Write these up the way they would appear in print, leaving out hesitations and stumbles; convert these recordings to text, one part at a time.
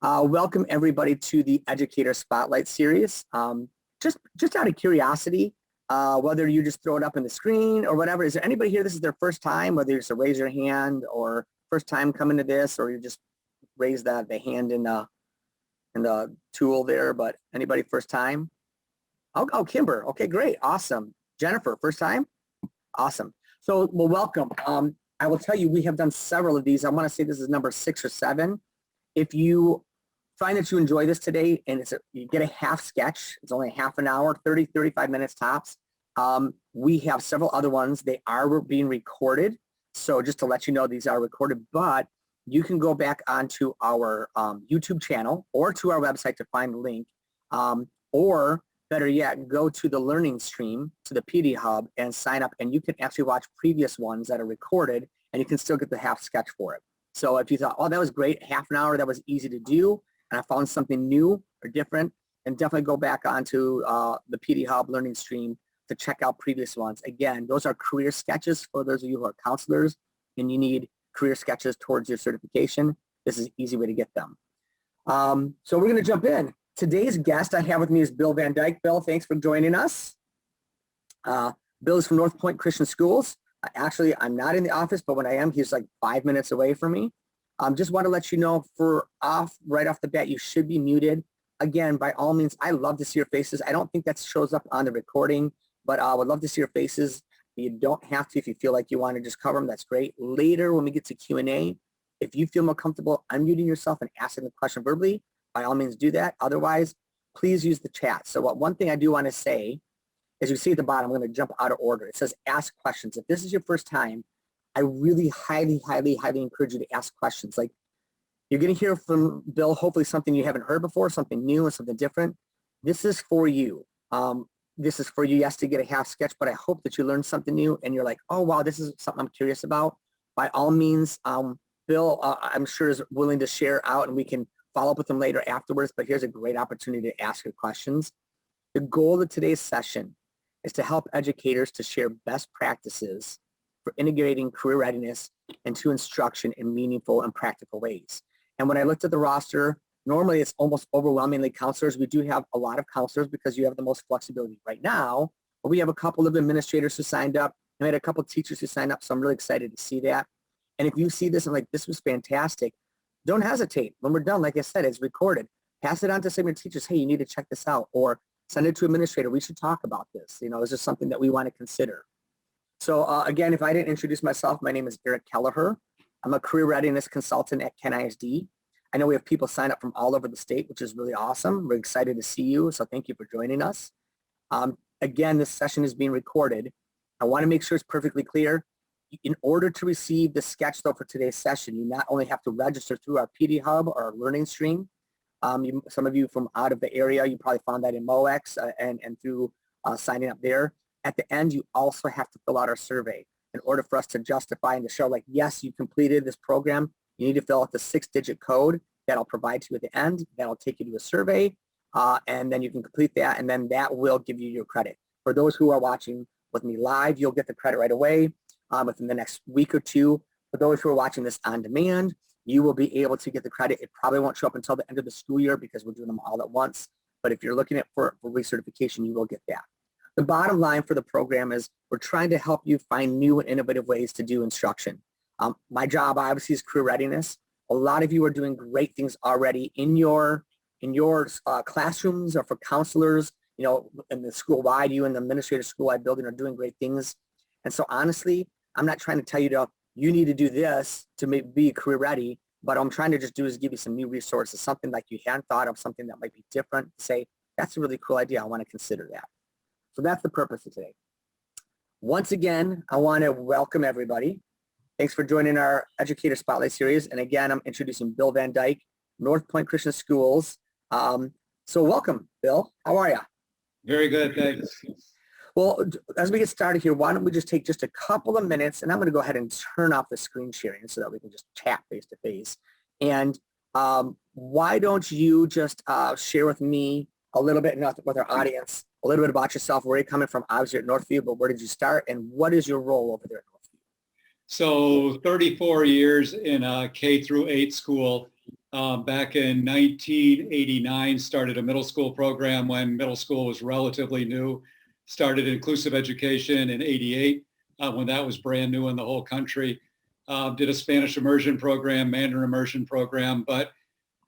Welcome everybody to the Educator Spotlight Series. Just out of curiosity, whether you just throw it up in the screen or whatever, is there anybody here this is their first time, whether you just raise your hand or first time coming to this, or you just raise the hand in the tool there, but anybody first time? Oh, Kimber. Okay, great. Awesome. Jennifer, first time? Awesome. So, well, welcome. I will tell you, we have done several of these. I want to say this is number 6 or 7. If you find that you enjoy this today and you get a half sketch, it's only a half an hour, 30, 35 minutes tops. We have several other ones. They are being recorded. So just to let you know, these are recorded, but you can go back onto our YouTube channel or to our website to find the link, or better yet, go to the learning stream, to the PD Hub, and sign up, and you can actually watch previous ones that are recorded, and you can still get the half sketch for it. So if you thought, oh, that was great, half an hour, that was easy to do, and I found something new or different, and definitely go back onto the PD Hub learning stream to check out previous ones. Again, those are career sketches for those of you who are counselors and you need career sketches towards your certification. This is an easy way to get them. So we're going to jump in. Today's guest I have with me is Bill VanDyk. Bill, thanks for joining us. Bill is from North Point Christian Schools. Actually, I'm not in the office, but when I am, he's like 5 minutes away from me. Just want to let you know right off the bat, you should be muted. Again, by all means, I love to see your faces. I don't think that shows up on the recording, but I would love to see your faces. You don't have to if you feel like you want to just cover them. That's great. Later, when we get to Q&A, if you feel more comfortable unmuting yourself and asking the question verbally, by all means do that. Otherwise, please use the chat. So one thing I do want to say, as you see at the bottom, I'm going to jump out of order. It says ask questions. If this is your first time, I really highly encourage you to ask questions. Like, you're going to hear from Bill, hopefully something you haven't heard before, something new and something different. This is for you. This is for you, yes, to get a half sketch, but I hope that you learned something new and you're like, oh, wow, this is something I'm curious about. By all means, Bill, I'm sure is willing to share out, and we can follow up with him later afterwards, but here's a great opportunity to ask your questions. The goal of today's session is to help educators to share best practices for integrating career readiness into instruction in meaningful and practical ways. And when I looked at the roster, normally it's almost overwhelmingly counselors. We do have a lot of counselors because you have the most flexibility right now, but we have a couple of administrators who signed up, and we had a couple of teachers who signed up, so I'm really excited to see that. And if you see this and like, this was fantastic, don't hesitate. When we're done, like I said, it's recorded. Pass it on to some of your teachers. Hey, you need to check this out, or send it to administrator. We should talk about this. You know, this is something that we want to consider. So again, if I didn't introduce myself, my name is Eric Kelleher. I'm a career readiness consultant at Kent ISD. I know we have people sign up from all over the state, which is really awesome. We're excited to see you, so thank you for joining us. Again, this session is being recorded. I want to make sure it's perfectly clear. In order to receive the sketch, though, for today's session, you not only have to register through our PD Hub or our learning stream. Some of you from out of the area, you probably found that in MOEX and through signing up there. At the end, you also have to fill out our survey. In order for us to justify and to show, like, yes, you completed this program, you need to fill out the 6-digit code that I'll provide to you at the end. That'll take you to a survey, and then you can complete that, and then that will give you your credit. For those who are watching with me live, you'll get the credit right away within the next week or two. For those who are watching this on demand, you will be able to get the credit. It probably won't show up until the end of the school year because we're doing them all at once. But if you're looking at for recertification, you will get that. The bottom line for the program is we're trying to help you find new and innovative ways to do instruction. My job, obviously, is career readiness. A lot of you are doing great things already in your classrooms, or for counselors, you know, in the school-wide, you in the administrative school-wide building are doing great things. And so honestly, I'm not trying to tell you you need to do this to be career ready, but I'm trying to just do is give you some new resources, something like you hadn't thought of, something that might be different, say, that's a really cool idea, I want to consider that. So that's the purpose of today. Once again, I want to welcome everybody. Thanks for joining our Educator Spotlight Series. And again, I'm introducing Bill VanDyk, North Point Christian Schools. So welcome, Bill. How are you? Very good, thanks. Well, as we get started here, why don't we just take just a couple of minutes, and I'm going to go ahead and turn off the screen sharing so that we can just chat face to face. And why don't you just share with me a little bit, not with our audience, a little bit about yourself, where you're coming from, obviously at Northview, but where did you start, and what is your role over there at Northview? So 34 years in a K through 8 school. back in 1989, started a middle school program when middle school was relatively new, started inclusive education in 88 when that was brand new in the whole country, did a Spanish immersion program, Mandarin immersion program, but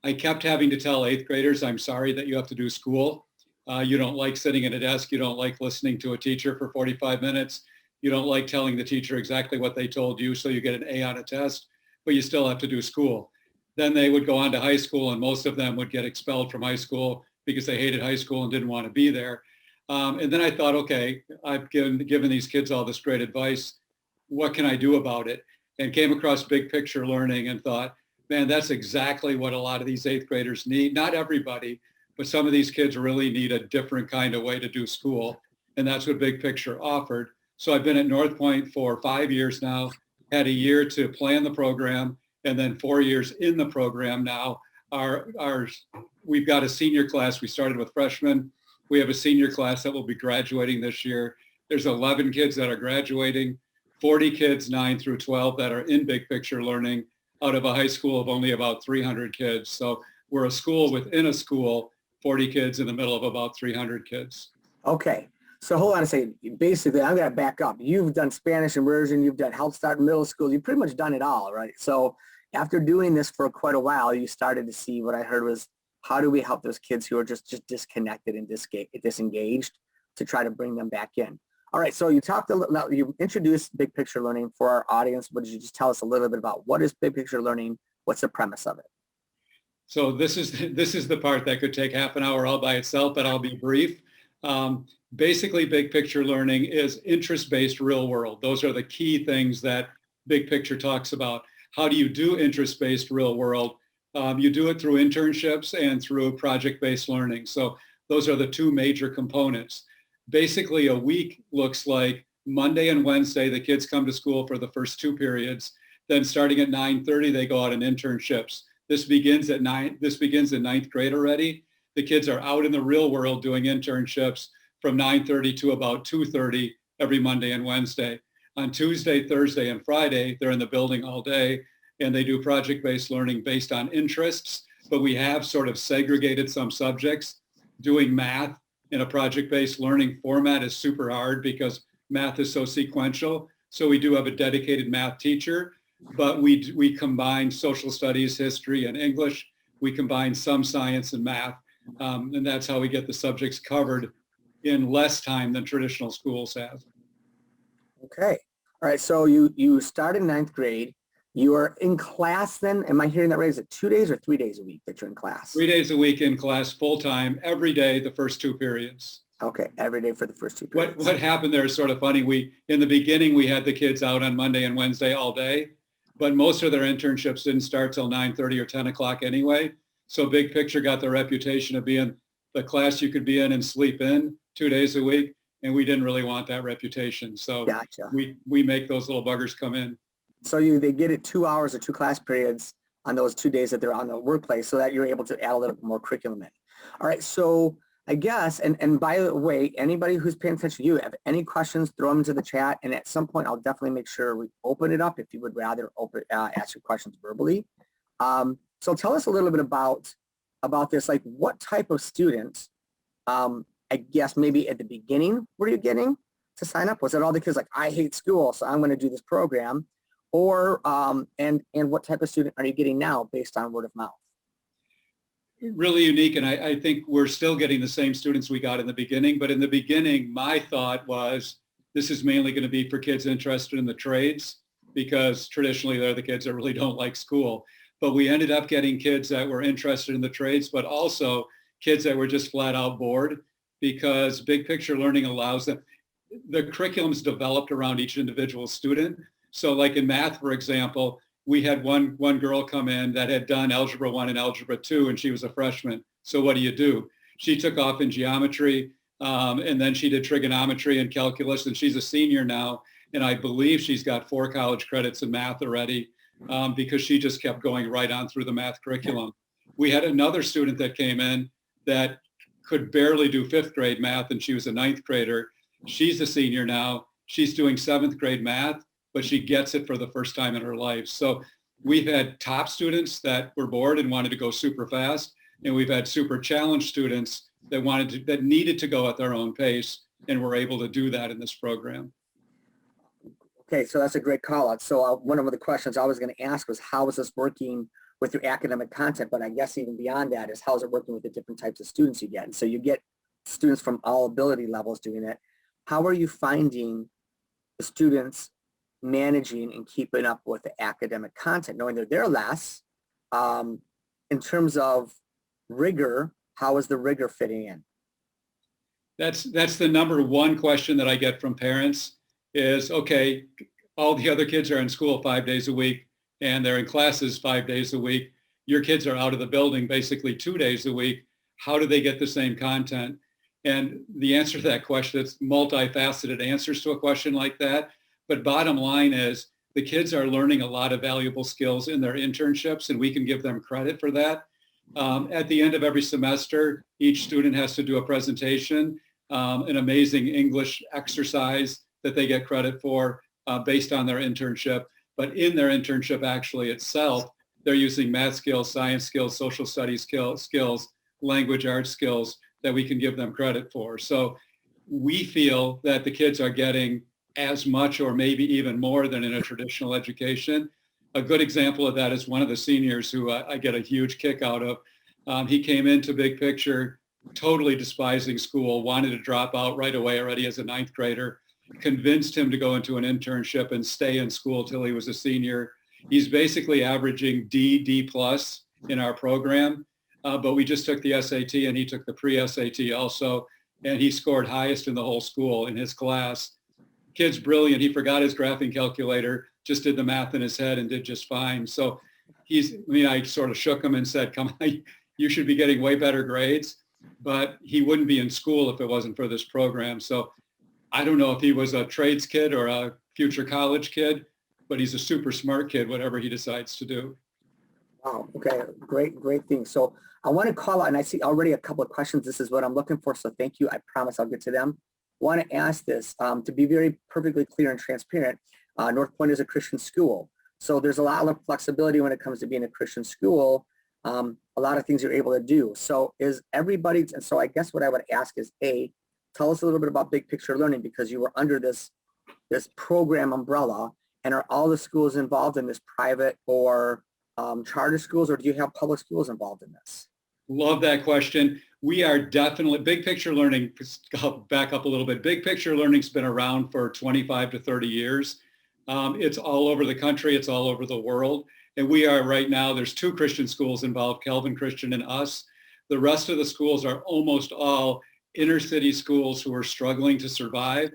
I kept having to tell eighth graders, I'm sorry that you have to do school. You don't like sitting at a desk. You don't like listening to a teacher for 45 minutes. You don't like telling the teacher exactly what they told you, so you get an A on a test, but you still have to do school. Then they would go on to high school, and most of them would get expelled from high school because they hated high school and didn't want to be there. And then I thought, okay, I've given these kids all this great advice. What can I do about it? And came across big picture learning and thought, man, that's exactly what a lot of these eighth graders need. Not everybody, but some of these kids really need a different kind of way to do school. And that's what Big Picture offered. So I've been at North Point for 5 years now, had a year to plan the program, and then 4 years in the program now. We've got a senior class. We started with freshmen. We have a senior class that will be graduating this year. There's 11 kids that are graduating, 40 kids 9 through 12 that are in Big Picture learning out of a high school of only about 300 kids. So we're a school within a school, 40 kids in the middle of about 300 kids. Okay. So hold on a second. Basically, I'm going to back up. You've done Spanish immersion. You've done Health Start in middle school. You've pretty much done it all, right? So after doing this for quite a while, you started to see what I heard was, how do we help those kids who are just disconnected and disengaged to try to bring them back in? All right. So you introduced Big Picture Learning for our audience. But did you just tell us a little bit about what is Big Picture Learning? What's the premise of it? So this is the part that could take half an hour all by itself, but I'll be brief. Basically, Big Picture Learning is interest-based real world. Those are the key things that Big Picture talks about. How do you do interest-based real world? You do it through internships and through project-based learning. So those are the two major components. Basically, a week looks like Monday and Wednesday, the kids come to school for the first 2 periods. Then starting at 9:30, they go out on internships. This begins in ninth grade already. The kids are out in the real world doing internships from 9:30 to about 2:30 every Monday and Wednesday. On Tuesday, Thursday, and Friday, they're in the building all day, and they do project-based learning based on interests, but we have sort of segregated some subjects. Doing math in a project-based learning format is super hard because math is so sequential. So we do have a dedicated math teacher, but we combine social studies, history, and English. We combine some science and math, and that's how we get the subjects covered in less time than traditional schools have. Okay. All right. So you started ninth grade. You are in class then? Am I hearing that right? Is it 2 days or 3 days a week that you're in class? 3 days a week in class, full time, every day, the first 2 periods. Okay, every day for the first 2 periods. What happened there is sort of funny. In the beginning, we had the kids out on Monday and Wednesday all day, but most of their internships didn't start till 9:30 or 10 o'clock anyway. So Big Picture got the reputation of being the class you could be in and sleep in 2 days a week, and we didn't really want that reputation. So Gotcha. we make those little buggers come in. So they get it 2 hours or 2 class periods on those 2 days that they're on the workplace so that you're able to add a little bit more curriculum in. All right, so I guess, and by the way, anybody who's paying attention to you, have any questions, throw them into the chat, and at some point I'll definitely make sure we open it up if you would rather ask your questions verbally. So tell us a little bit about this, like what type of students, I guess maybe at the beginning, were you getting to sign up? Was it all the kids like, I hate school, so I'm going to do this program? Or, and what type of student are you getting now based on word of mouth? Really unique, and I think we're still getting the same students we got in the beginning, but in the beginning, my thought was this is mainly going to be for kids interested in the trades because traditionally they're the kids that really don't like school. But we ended up getting kids that were interested in the trades, but also kids that were just flat out bored because Big Picture Learning allows them, the curriculum's developed around each individual student. So like in math, for example, we had one girl come in that had done Algebra 1 and Algebra 2, and she was a freshman. So what do? She took off in geometry, and then she did trigonometry and calculus, and she's a senior now. And I believe she's got 4 college credits in math already because she just kept going right on through the math curriculum. We had another student that came in that could barely do 5th grade math, and she was a 9th grader. She's a senior now. She's doing 7th grade math, but she gets it for the first time in her life. So We've had top students that were bored and wanted to go super fast, and we've had super challenged students that needed to go at their own pace, and were able to do that in this program. Okay, so that's a great call out. So one of the questions I was going to ask was, how is this working with your academic content? But I guess even beyond that is, how is it working with the different types of students you get? And so you get students from all ability levels doing it. How are you finding the students managing and keeping up with the academic content, knowing that they're less? In terms of rigor, how is the rigor fitting in? That's the number one question that I get from parents is, okay, all the other kids are in school 5 days a week and they're in classes 5 days a week. Your kids are out of the building basically 2 days a week. How do they get the same content? And the answer to that question, it's multifaceted answers to a question like that. But bottom line is, the kids are learning a lot of valuable skills in their internships, and we can give them credit for that. At the end of every semester, each student has to do a presentation, an amazing English exercise that they get credit for based on their internship. But in their internship actually itself, they're using math skills, science skills, social studies skills, language arts skills that we can give them credit for. So we feel that the kids are getting as much or maybe even more than in a traditional education. A good example of that is one of the seniors who I get a huge kick out of. He came into Big Picture totally despising school, wanted to drop out right away already as a ninth grader, convinced him to go into an internship and stay in school till he was a senior. He's basically averaging D plus in our program, but we just took the SAT and he took the pre-SAT also, and he scored highest in the whole school in his class. Kid's brilliant. He forgot his graphing calculator, just did the math in his head and did just fine. So I sort of shook him and said, come on, you should be getting way better grades, but he wouldn't be in school if it wasn't for this program. So I don't know if he was a trades kid or a future college kid, but he's a super smart kid, whatever he decides to do. Wow, okay, great thing. So I want to call out, and I see already a couple of questions. This is what I'm looking for, so thank you. I promise I'll get to them. I want to ask this, to be very perfectly clear and transparent. North Point is a Christian school, so there's a lot of flexibility when it comes to being a Christian school. A lot of things you're able to do. So is everybody, and so I guess what I would ask is, A, tell us a little bit about Big Picture Learning, because you were under this program umbrella, and are all the schools involved in this private or charter schools, or do you have public schools involved in this? Love that question. We are definitely, Big Picture Learning, I'll back up a little bit. Big Picture Learning's been around for 25 to 30 years. It's all over the country. It's all over the world. And we are right now, there's 2 Christian schools involved, Calvin Christian and us. The rest of the schools are almost all inner city schools who are struggling to survive.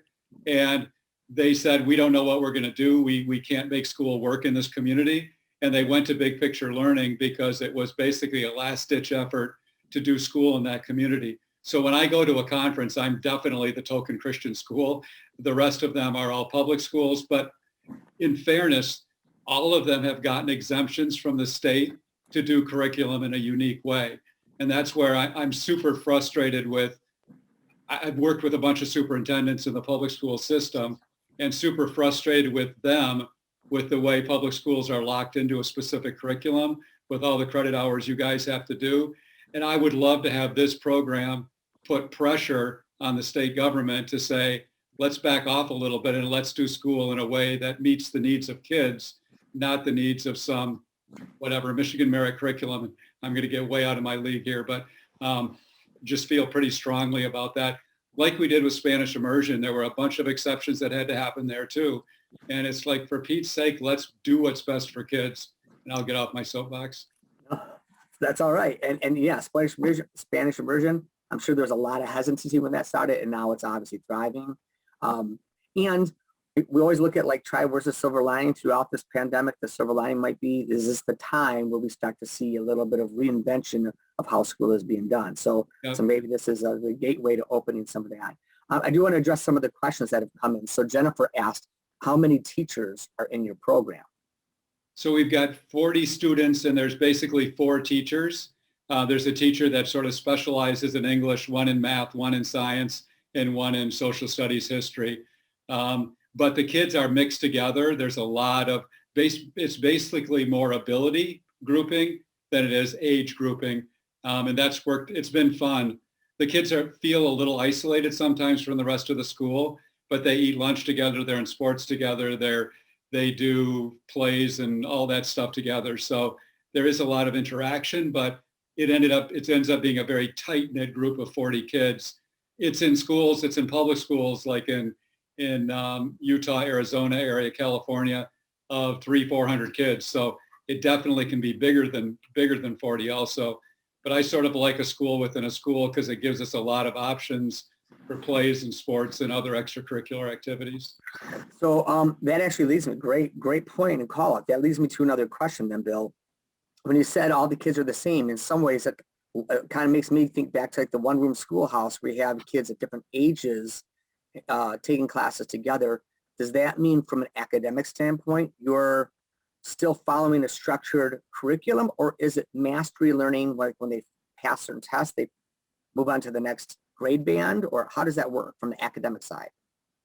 And they said, we don't know what we're going to do. We can't make school work in this community. And they went to Big Picture Learning because it was basically a last-ditch effort to do school in that community. So when I go to a conference, I'm definitely the token Christian school. The rest of them are all public schools. But in fairness, all of them have gotten exemptions from the state to do curriculum in a unique way. And that's where I'm super frustrated with. I've worked with a bunch of superintendents in the public school system and super frustrated with them with the way public schools are locked into a specific curriculum with all the credit hours you guys have to do. And I would love to have this program put pressure on the state government to say, let's back off a little bit and let's do school in a way that meets the needs of kids, not the needs of some, whatever, Michigan merit curriculum. I'm going to get way out of my league here, but just feel pretty strongly about that. Like we did with Spanish immersion, there were a bunch of exceptions that had to happen there too. And it's like, for Pete's sake, let's do what's best for kids. And I'll get off my soapbox. That's all right. And yeah, Spanish immersion, I'm sure there's a lot of hesitancy when that started, and now it's obviously thriving. And we always look at like try versus silver lining throughout this pandemic. The silver lining might be, is this the time where we start to see a little bit of reinvention of how school is being done? So, Yep. So maybe this is the gateway to opening some of that. I do want to address some of the questions that have come in. So Jennifer asked, how many teachers are in your program? So we've got 40 students and there's basically 4 teachers. There's a teacher that sort of specializes in English, one in math, one in science, and one in social studies history. But the kids are mixed together. There's a lot of it's basically more ability grouping than it is age grouping. And that's worked. It's been fun. The kids feel a little isolated sometimes from the rest of the school, but they eat lunch together. They're in sports together. They do plays and all that stuff together. So there is a lot of interaction, but it ends up being a very tight-knit group of 40 kids. It's in schools, it's in public schools like in Utah, Arizona area, California, of 300-400 kids. So it definitely can be bigger than 40 also. But I sort of like a school within a school because it gives us a lot of options for plays and sports and other extracurricular activities. So that actually leads me, great point and call out. That leads me to another question then, Bill. When you said all the kids are the same, in some ways it kind of makes me think back to like the one-room schoolhouse where you have kids at different ages taking classes together. Does that mean from an academic standpoint, you're still following a structured curriculum, or is it mastery learning, like when they pass certain tests, they move on to the next grade band, or how does that work from the academic side?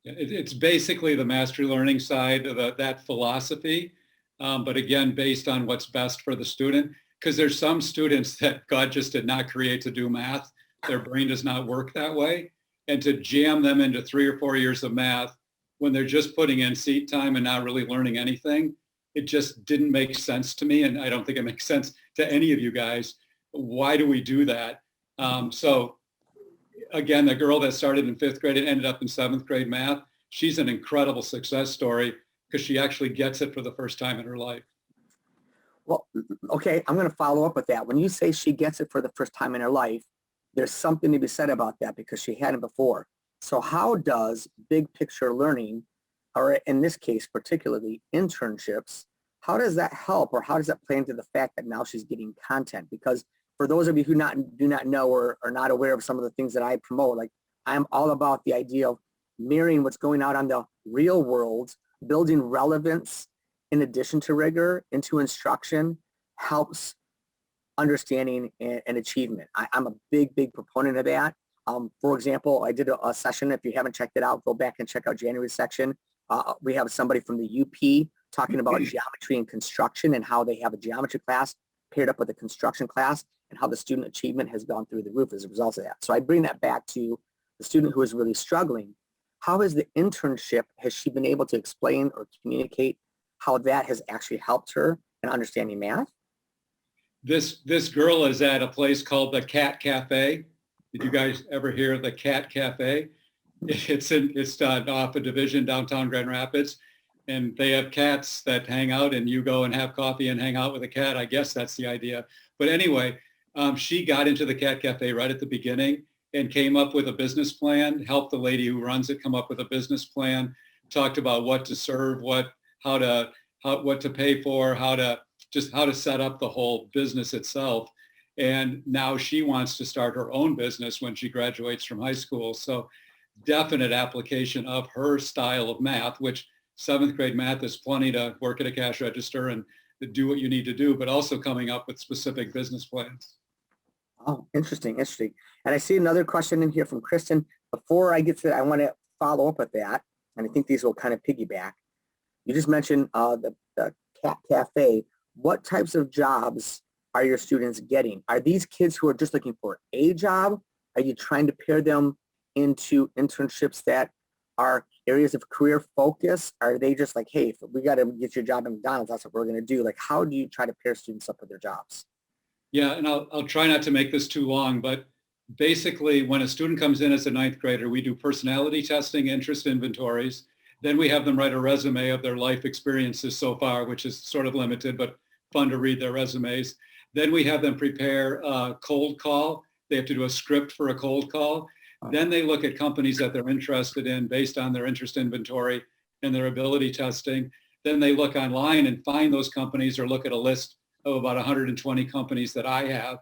It's basically the mastery learning side of that philosophy, but again, based on what's best for the student, because there's some students that God just did not create to do math. Their brain does not work that way. And to jam them into 3 or 4 years of math when they're just putting in seat time and not really learning anything, it just didn't make sense to me. And I don't think it makes sense to any of you guys. Why do we do that? So again, the girl that started in 5th grade and ended up in 7th grade math, she's an incredible success story because she actually gets it for the first time in her life. Well, okay, I'm going to follow up with that. When you say she gets it for the first time in her life, there's something to be said about that because she hadn't before. So how does big picture learning, or in this case, particularly internships, how does that help, or how does that play into the fact that now she's getting content? Because for those of you who do not know or are not aware of some of the things that I promote, like I'm all about the idea of mirroring what's going out on the real world, building relevance in addition to rigor into instruction helps understanding and achievement. I'm a big proponent of that. For example, I did a session. If you haven't checked it out, go back and check out January's section. We have somebody from the UP talking about geometry and construction and how they have a geometry class paired up with a construction class and how the student achievement has gone through the roof as a result of that. So I bring that back to the student who is really struggling. How is the internship, has she been able to explain or communicate how that has actually helped her in understanding math? This girl is at a place called the Cat Cafe. Did you guys ever hear of the Cat Cafe? It's off a division downtown Grand Rapids, and they have cats that hang out, and you go and have coffee and hang out with a cat. I guess that's the idea. But anyway, she got into the Cat Cafe right at the beginning and came up with a business plan, helped the lady who runs it come up with a business plan, talked about what to serve, what to pay for, how to set up the whole business itself. And now she wants to start her own business when she graduates from high school. So definite application of her style of math, which 7th grade math is plenty to work at a cash register and do what you need to do, but also coming up with specific business plans. Oh, interesting. And I see another question in here from Kristen. Before I get to that, I want to follow up with that. And I think these will kind of piggyback. You just mentioned the Cat Cafe. What types of jobs are your students getting? Are these kids who are just looking for a job? Are you trying to pair them into internships that are areas of career focus? Are they just like, hey, if we got to get your job at McDonald's, that's what we're going to do? Like, how do you try to pair students up with their jobs? Yeah, and I'll try not to make this too long, but basically when a student comes in as a 9th grader, we do personality testing, interest inventories. Then we have them write a resume of their life experiences so far, which is sort of limited, but fun to read their resumes. Then we have them prepare a cold call. They have to do a script for a cold call. Then they look at companies that they're interested in based on their interest inventory and their ability testing. Then they look online and find those companies or look at a list of about 120 companies that I have.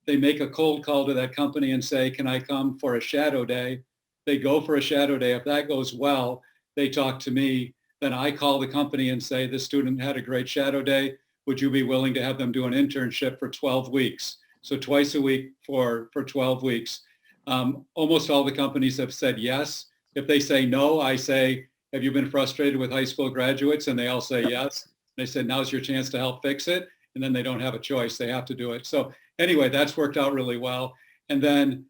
They make a cold call to that company and say, can I come for a shadow day? They go for a shadow day. If that goes well, they talk to me. Then I call the company and say, this student had a great shadow day. Would you be willing to have them do an internship for 12 weeks? So twice a week for 12 weeks. Almost all the companies have said yes. If they say no, I say, have you been frustrated with high school graduates? And they all say yes. They said, now's your chance to help fix it. And then they don't have a choice. They have to do it. So anyway, that's worked out really well. And then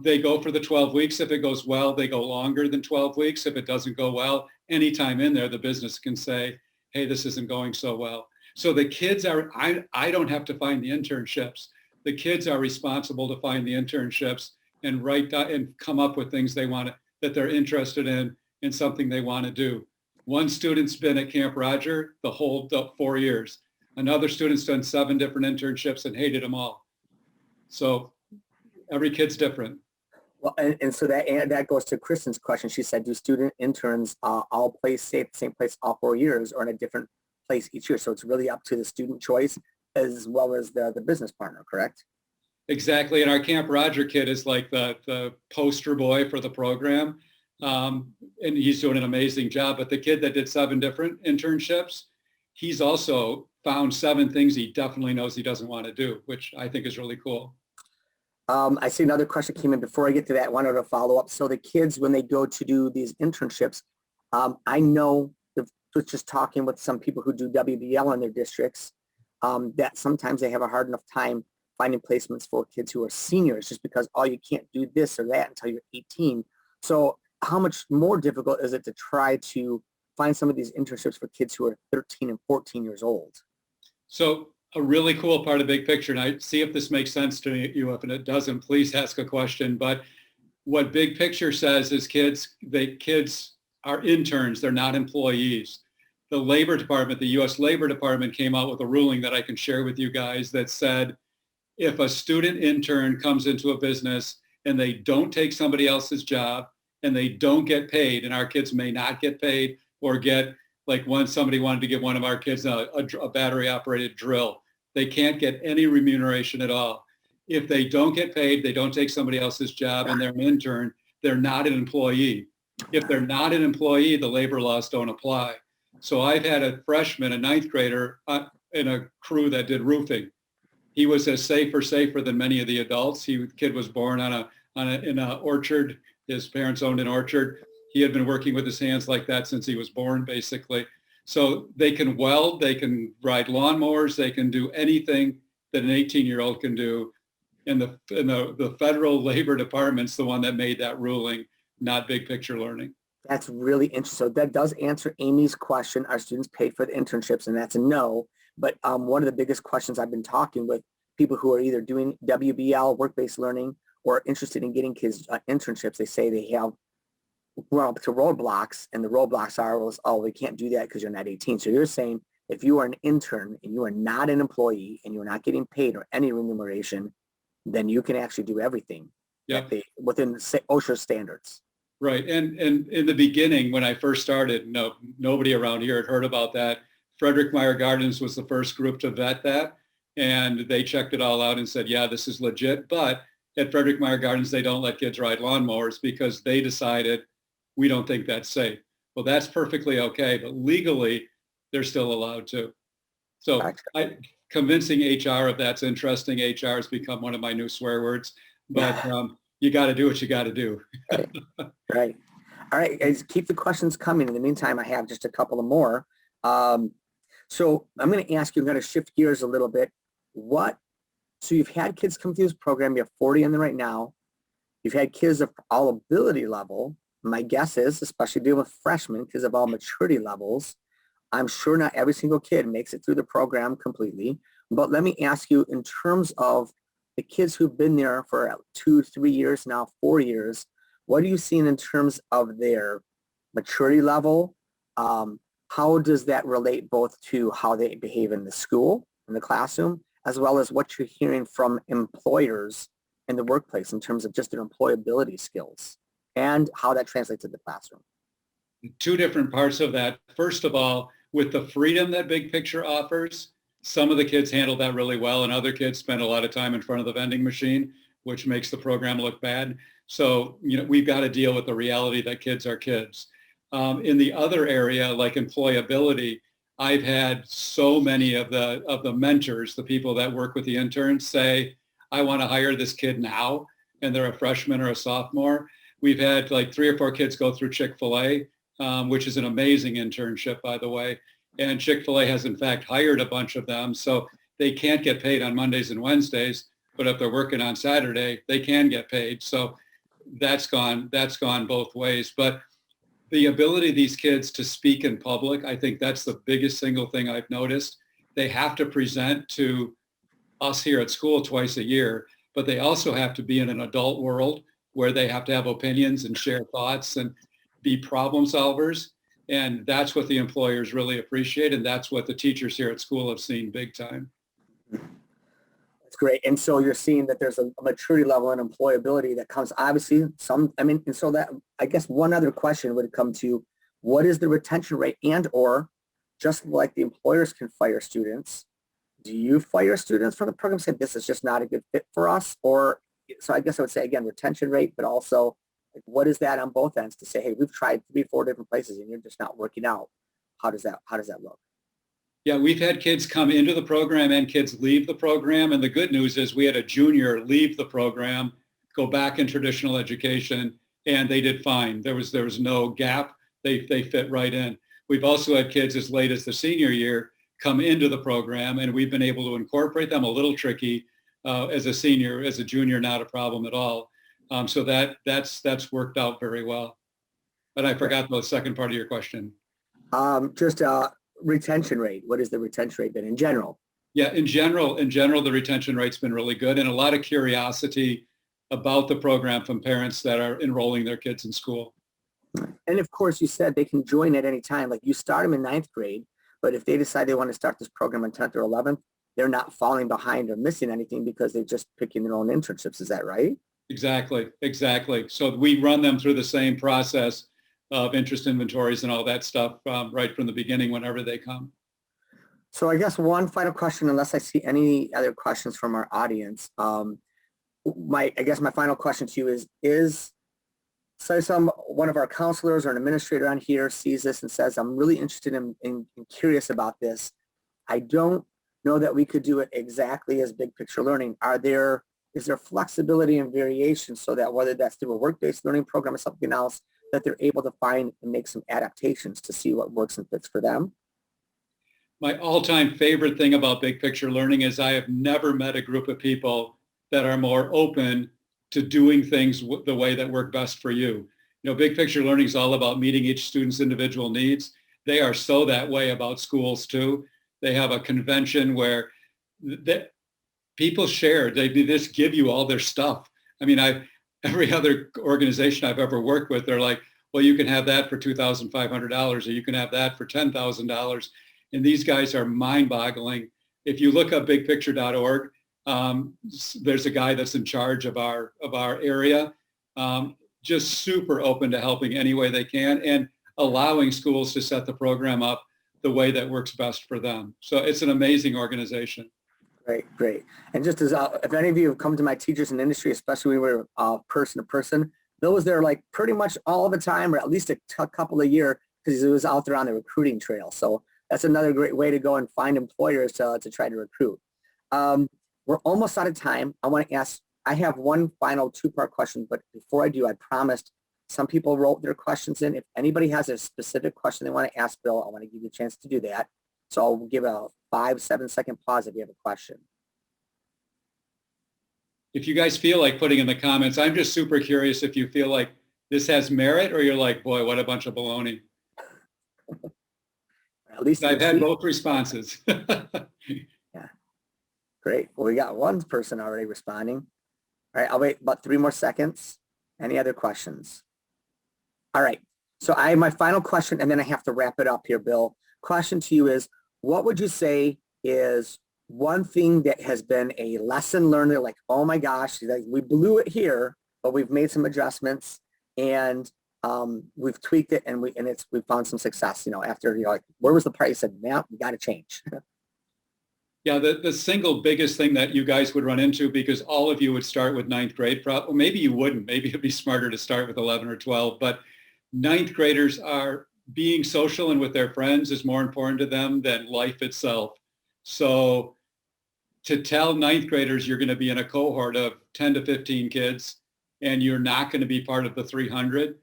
they go for the 12 weeks. If it goes well, they go longer than 12 weeks. If it doesn't go well, anytime in there, the business can say, hey, this isn't going so well. So the kids are, I don't have to find the internships. The kids are responsible to find the internships and write and come up with things they want, that they're interested in and something they want to do. One student's been at Camp Roger the 4 years. Another student's done 7 different internships and hated them all. So every kid's different. Well, and so that goes to Kristen's question. She said, do student interns all stay at the same place all 4 years or in a different place each year? So it's really up to the student choice as well as the business partner, correct? Exactly. And our Camp Roger kid is like the poster boy for the program. And he's doing an amazing job. But the kid that did 7 different internships, he's also found 7 things he definitely knows he doesn't want to do, which I think is really cool. I see another question came in. Before I get to that, I wanted to follow up. So the kids, when they go to do these internships, I know just talking with some people who do WBL in their districts, that sometimes they have a hard enough time finding placements for kids who are seniors just because, oh, you can't do this or that until you're 18. So how much more difficult is it to try to find some of these internships for kids who are 13 and 14 years old? So a really cool part of Big Picture, and I see if this makes sense to you. If it doesn't, please ask a question. But what Big Picture says is kids are interns. They're not employees. The Labor Department, the U.S. Labor Department came out with a ruling that I can share with you guys that said, if a student intern comes into a business and they don't take somebody else's job and they don't get paid, and our kids may not get paid or get, like when somebody wanted to give one of our kids a battery operated drill, they can't get any remuneration at all. If they don't get paid, they don't take somebody else's job and they're an intern, they're not an employee. If they're not an employee, the labor laws don't apply. So I've had a freshman, a 9th grader in a crew that did roofing. He was as safer than many of the adults. The kid was born in an orchard. His parents owned an orchard. He had been working with his hands like that since he was born, basically. So they can weld, they can ride lawnmowers, they can do anything that an 18-year-old can do. And the federal labor department's the one that made that ruling, not Big Picture Learning. That's really interesting. So that does answer Amy's question. Are students paid for the internships? And that's a no. But one of the biggest questions I've been talking with people who are either doing WBL, work-based learning, or interested in getting kids internships, they say they have run up to roadblocks, and the roadblocks are, oh, we can't do that because you're not 18. So you're saying if you are an intern and you are not an employee and you're not getting paid or any remuneration, then you can actually do everything. Yep. Within OSHA standards. Right. And in the beginning, when I first started, nobody around here had heard about that. Frederick Meyer Gardens was the first group to vet that. And they checked it all out and said, yeah, this is legit. But at Frederick Meyer Gardens, they don't let kids ride lawnmowers because they decided we don't think that's safe. Well, that's perfectly okay. But legally, they're still allowed to. So convincing HR if that's interesting. HR has become one of my new swear words. But you got to do what you got to do. Right. All right, guys, keep the questions coming. In the meantime, I have just a couple of more. So I'm going to ask you, I'm going to shift gears a little bit. So you've had kids come through this program. You have 40 in there right now. You've had kids of all ability level. My guess is, especially dealing with freshmen, kids of all maturity levels, I'm sure not every single kid makes it through the program completely. But let me ask you, in terms of the kids who've been there for 2, 3 years now, 4 years, what are you seeing in terms of their maturity level? How does that relate both to how they behave in the school, in the classroom, as well as what you're hearing from employers in the workplace in terms of just their employability skills and how that translates to the classroom? 2 different parts of that. First of all, with the freedom that Big Picture offers, some of the kids handle that really well, and other kids spend a lot of time in front of the vending machine, which makes the program look bad. So, we've got to deal with the reality that kids are kids. In the other area, like employability, I've had so many of the mentors, the people that work with the interns, say, I want to hire this kid now, and they're a freshman or a sophomore. We've had like 3 or 4 kids go through Chick-fil-A, which is an amazing internship, by the way. And Chick-fil-A has in fact hired a bunch of them. So they can't get paid on Mondays and Wednesdays, but if they're working on Saturday, they can get paid. So that's gone both ways. But the ability of these kids to speak in public, I think that's the biggest single thing I've noticed. They have to present to us here at school twice a year, but they also have to be in an adult world where they have to have opinions and share thoughts and be problem solvers. And that's what the employers really appreciate. And that's what the teachers here at school have seen big time. That's great. And so you're seeing that there's a maturity level and employability that comes, obviously and so that, I guess one other question would come to, what is the retention rate, and or just like the employers can fire students, do you fire students from the program saying this is just not a good fit for us? Or, so I guess I would say, again, retention rate, but also like, what is that on both ends to say, hey, we've tried 3-4 different places and you're just not working out. How does that look? Yeah, we've had kids come into the program and kids leave the program. And the good news is we had a junior leave the program, go back in traditional education, and they did fine. There was no gap. They fit right in. We've also had kids as late as the senior year come into the program, and we've been able to incorporate them. A little tricky as a senior, as a junior, not a problem at all. So that's worked out very well. But I forgot the second part of your question. Just retention rate. What is the retention rate been in general? Yeah, in general, the retention rate's been really good, and a lot of curiosity about the program from parents that are enrolling their kids in school. And of course, you said they can join at any time. Like you start them in 9th grade, but if they decide they want to start this program in 10th or 11th, they're not falling behind or missing anything because they're just picking their own internships. Is that right? Exactly. So we run them through the same process of interest inventories and all that stuff right from the beginning whenever they come. So I guess one final question, unless I see any other questions from our audience. I guess my final question to you is so one of our counselors or an administrator on here sees this and says, I'm really interested in curious about this. I don't know that we could do it exactly as big picture learning. Is there flexibility and variation so that whether that's through a work-based learning program or something else, that they're able to find and make some adaptations to see what works and fits for them? My all-time favorite thing about big picture learning is I have never met a group of people that are more open to doing things the way that work best for you. You know, big picture learning is all about meeting each student's individual needs. They are so that way about schools too. They have a convention where people share. They just give you all their stuff. I mean, every other organization I've ever worked with, they're like, well, you can have that for $2,500 or you can have that for $10,000. And these guys are mind-boggling. If you look up bigpicture.org, there's a guy that's in charge of our area, just super open to helping any way they can and allowing schools to set the program up the way that works best for them. So it's an amazing organization. Great. And just as if any of you have come to my teachers in industry, especially when we were person to person, Bill was there like pretty much all the time, or at least a couple a year, because he was out there on the recruiting trail. So that's another great way to go and find employers to try to recruit. We're almost out of time. I have one final 2-part question, but before I do, I promised some people wrote their questions in. If anybody has a specific question they want to ask Bill, I want to give you a chance to do that. So I'll give a 5-7 second pause if you have a question. If you guys feel like putting in the comments, I'm just super curious if you feel like this has merit or you're like, boy, what a bunch of baloney. At least I've had both responses. Yeah. Great. Well, we got one person already responding. All right, I'll wait about 3 more seconds. Any other questions? All right. So I have my final question, and then I have to wrap it up here, Bill. Question to you is, what would you say is one thing that has been a lesson learned? Like, oh my gosh, we blew it here, but we've made some adjustments and we've tweaked it and we found some success. You know, after like, where was the part you said, now we got to change? Yeah, the single biggest thing that you guys would run into, because all of you would start with 9th grade, well, maybe you wouldn't. Maybe it'd be smarter to start with 11 or 12, but 9th graders are being social and with their friends is more important to them than life itself. So to tell 9th graders you're going to be in a cohort of 10 to 15 kids and you're not going to be part of the 300,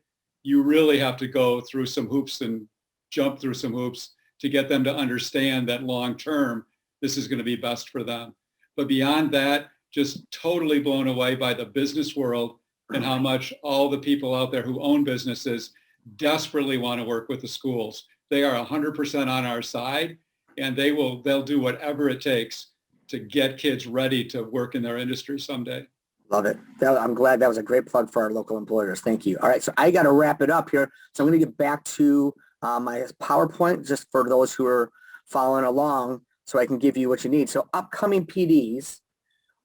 you really have to go through some hoops and jump through some hoops to get them to understand that long-term, this is going to be best for them. But beyond that, just totally blown away by the business world and how much all the people out there who own businesses desperately want to work with the schools. They are 100% on our side, and they'll do whatever it takes to get kids ready to work in their industry someday. Love it. I'm glad that was a great plug for our local employers. Thank you. All right, so I got to wrap it up here. So I'm going to get back to my PowerPoint just for those who are following along so I can give you what you need. So upcoming PDs,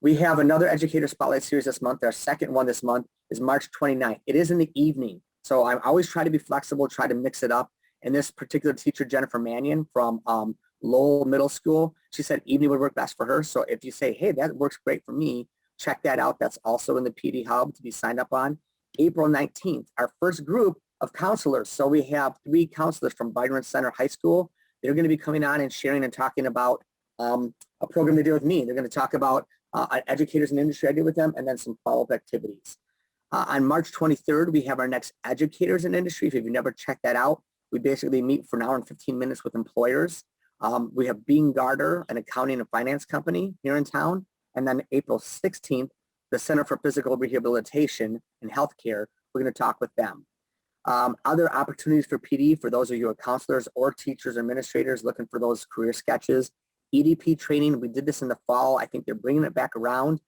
we have another Educator Spotlight Series this month. Our second one this month is March 29th. It is in the evening. So I always try to be flexible, try to mix it up. And this particular teacher, Jennifer Mannion from Lowell Middle School, she said evening would work best for her. So if you say, hey, that works great for me, check that out. That's also in the PD Hub to be signed up on. April 19th, our first group of counselors. So we have 3 counselors from Byron Center High School. They're going to be coming on and sharing and talking about a program they did with me. They're going to talk about educators in the industry I did with them, and then some follow-up activities. On March 23rd, we have our next Educators in Industry. If you've never checked that out, we basically meet for an hour and 15 minutes with employers. We have Bean Garter, an accounting and finance company here in town. And then April 16th, the Center for Physical Rehabilitation and Healthcare, we're going to talk with them. Other opportunities for PD for those of you who are counselors or teachers or administrators looking for those career sketches. EDP training, we did this in the fall. I think they're bringing it back around.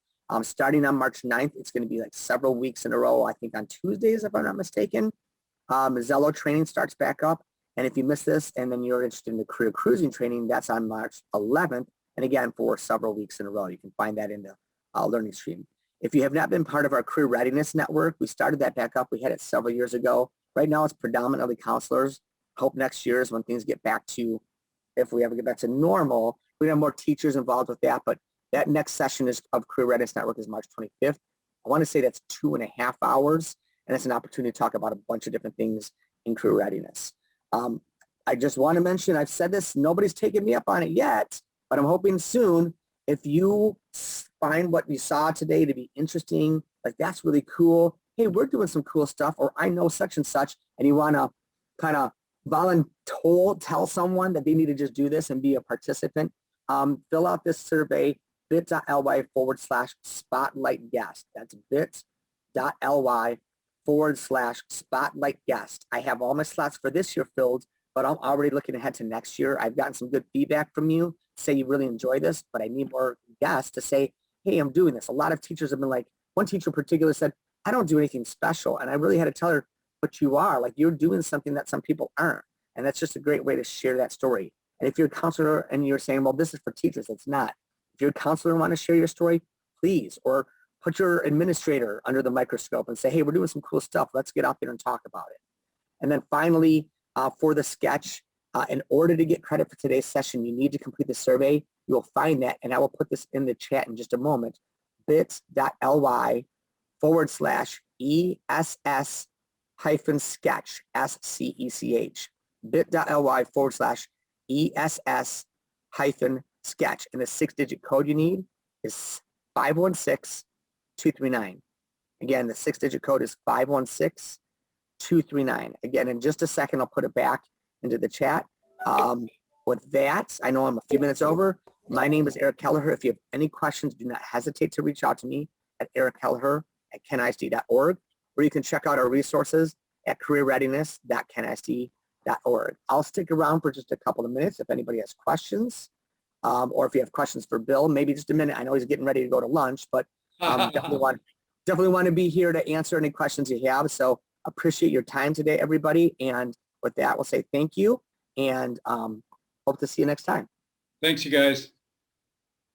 Starting on March 9th, it's going to be like several weeks in a row, I think on Tuesdays, if I'm not mistaken. Zello training starts back up. And if you miss this and then you're interested in the career cruising training, that's on March 11th. And again, for several weeks in a row. You can find that in the learning stream. If you have not been part of our Career Readiness Network, we started that back up. We had it several years ago. Right now, it's predominantly counselors. Hope next year is when things get back to, if we ever get back to normal, we have more teachers involved with that. But that next session of Career Readiness Network is March 25th. I want to say that's 2.5 hours, and it's an opportunity to talk about a bunch of different things in career readiness. I just want to mention, I've said this, nobody's taken me up on it yet, but I'm hoping soon. If you find what you saw today to be interesting, like that's really cool, hey, we're doing some cool stuff, or I know such and such, and you want to kind of tell someone that they need to just do this and be a participant, fill out this survey, bit.ly/spotlight guest. That's bit.ly/spotlight guest. I have all my slots for this year filled, but I'm already looking ahead to next year. I've gotten some good feedback from you, say you really enjoy this, but I need more guests to say, hey, I'm doing this. A lot of teachers have been like, one teacher in particular said, I don't do anything special. And I really had to tell her, but you are. Like, you're doing something that some people aren't. And that's just a great way to share that story. And if you're a counselor and you're saying, well, this is for teachers, it's not. If you're a counselor and want to share your story, please, or put your administrator under the microscope and say, hey, we're doing some cool stuff. Let's get out there and talk about it. And then finally, for the sketch, in order to get credit for today's session, you need to complete the survey. You will find that, and I will put this in the chat in just a moment, bit.ly/ESS-sketch, SCECH, bit.ly/ESS-sketch. And the 6-digit code you need is 516239. Again, the 6-digit code is 516239. Again, in just a second, I'll put it back into the chat. With that, I know I'm a few minutes over. My name is Eric Kelleher. If you have any questions, do not hesitate to reach out to me at erickelleher@kenisd.org, or you can check out our resources at careerreadiness.kenisd.org. I'll stick around for just a couple of minutes if anybody has questions, or if you have questions for Bill, maybe just a minute. I know he's getting ready to go to lunch, but definitely want to be here to answer any questions you have. So appreciate your time today, everybody. And with that, we'll say thank you, and hope to see you next time. Thanks, you guys.